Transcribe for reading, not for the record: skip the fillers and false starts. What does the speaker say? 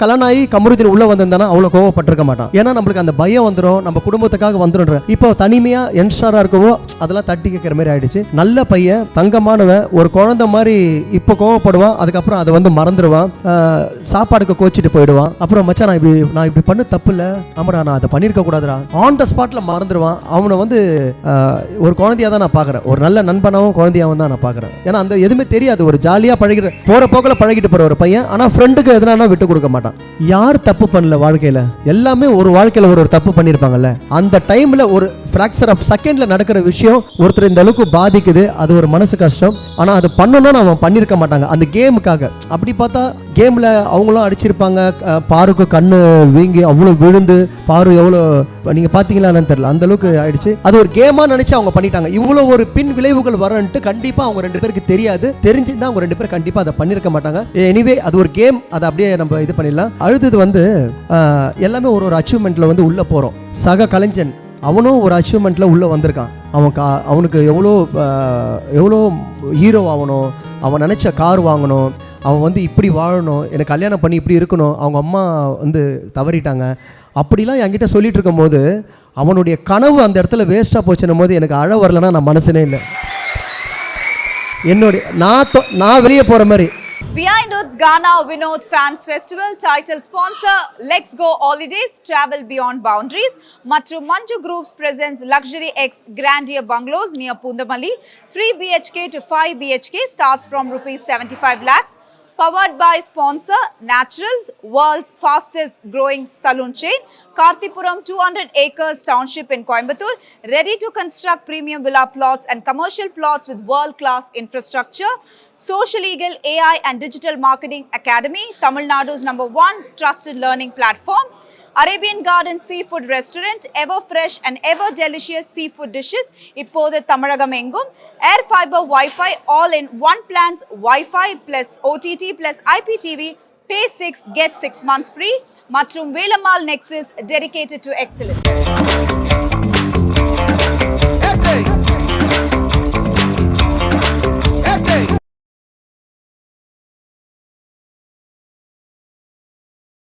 கல்யாணம் ஆகி கமருதீன் உள்ள வந்திருந்தானா அவ்வளோ கோவப்பட்டிருக்க மாட்டான். ஏன்னா நம்மளுக்கு அந்த பயம் வந்துடும், நம்ம குடும்பத்துக்காக வந்துடும். இப்போ தனிமையா யங்ஸ்டரா இருக்கவோ அதெல்லாம் தட்டி கேட்கிற மாதிரி ஆயிடுச்சு. நல்ல பையன், தங்கமானவன், ஒரு குழந்தை மாதிரி இப்போ கோவப்படுவான், அதுக்கப்புறம் அதை வந்து மறந்துடுவான், சாப்பாடுக்கு கோச்சிட்டு போயிடுவான். அப்புறம் மச்சான் நான் இப்படி பண்ண தப்பு இல்லை, ஆமாடா நான் அதை பண்ணியிருக்க கூடாதுடா, ஆன் த ஸ்பாட்ல மறந்துடுவான். அவனை வந்து ஒரு குழந்தையா தான் நான் பார்க்குறேன், ஒரு நல்ல நண்பனாவும் குழந்தையாவும் தான் நான் பார்க்குறேன். ஏன்னா அந்த எதுவுமே தெரியாது, ஒரு ஜாலியாக பழகிற போகிற போக்கில் பழகிட்டு போகிற ஒரு பையன். ஆனால் ஃப்ரெண்டுக்கு எதுனா விட்டு கொடுக்க மாட்டான். யார் தப்பு பண்ணல வாழ்க்கையில? எல்லாமே ஒரு வாழ்க்கையில ஒரு தப்பு பண்ணிருப்பாங்கல்ல. அந்த டைம்ல ஒரு ஃபிராக்சர் ஆஃப் செகண்ட்ல நடக்கிற விஷயம் ஒருத்தர் இந்த அளவுக்கு பாதிக்குது, அது ஒரு மனசு கஷ்டம். ஆனா அது பண்ணணும்னு அவன் பண்ணிருக்க மாட்டாங்க அந்த கேமுக்காக. அப்படி பார்த்தா கேம்ல அவங்களும் அடிச்சிருப்பாங்க. பாருக்கு கண்ணு வீங்கி அவ்வளவு விழுந்து, பாரு எவ்வளவு நீங்க பாத்தீங்களான்னு தெரியல, அந்த அளவுக்கு ஆயிடுச்சு. அது ஒரு கேமா நினைச்சு அவங்க பண்ணிட்டாங்க. இவ்வளவு ஒரு பின் விளைவுகள் வரன்ட்டு கண்டிப்பா அவங்க ரெண்டு பேருக்கு தெரியாது. தெரிஞ்சிருந்தா அவங்க ரெண்டு பேரும் கண்டிப்பா அதை பண்ணிருக்க மாட்டாங்க. எனிவே அது ஒரு கேம், அதை அப்படியே நம்ம இது பண்ணிடலாம். அடுத்தது வந்து எல்லாமே ஒரு அச்சீவ்மெண்ட்ல வந்து உள்ள போறோம். சக கலைஞன் அவனும் ஒரு அச்சீவ்மெண்ட்ல உள்ள வந்திருக்கான். அவனுக்கு எவ்வளோ ஹீரோ ஆகணும், அவன் நினைச்ச கார் வாங்கணும், அவன் வந்து இப்படி வாழணும், எனக்கு கல்யாணம் பண்ணி இப்படி இருக்கணும், அவங்க அம்மா வந்து தவறிட்டாங்க அப்படிலாம் என்கிட்ட சொல்லிட்டு இருக்கும் போது அவனுடைய கனவு அந்த இடத்துல வேஸ்டா போச்சுன்னும் போது எனக்கு அழ வரலன்னா நான் மனசுனே இல்லை. என்னுடைய நான் வெளியே போற மாதிரி. Behind Woods Ghana Vinod Fans Festival title sponsor Let's Go Holidays Travel Beyond Boundaries மற்றும் Manju Groups presents Luxury X Grandier Bungalows near Pundamalli. 3 BHK to 5 BHK starts from ₹75 lakhs. Powered by sponsor Naturals, world's fastest growing saloon chain. Karthipuram 200 acres township in Coimbatore, ready to construct premium villa plots and commercial plots with world class infrastructure. Social Eagle AI and Digital Marketing Academy, Tamil Nadu's #1 trusted learning platform. Arabian Garden Seafood Restaurant, ever fresh and ever delicious seafood dishes. இப்போது தமிழகம் எங்கும். Air Fiber Wi-Fi all in one plans, Wi-Fi plus OTT plus IPTV. Pay 6, get 6 months free. மற்றும் Velammal Nexus dedicated to excellence.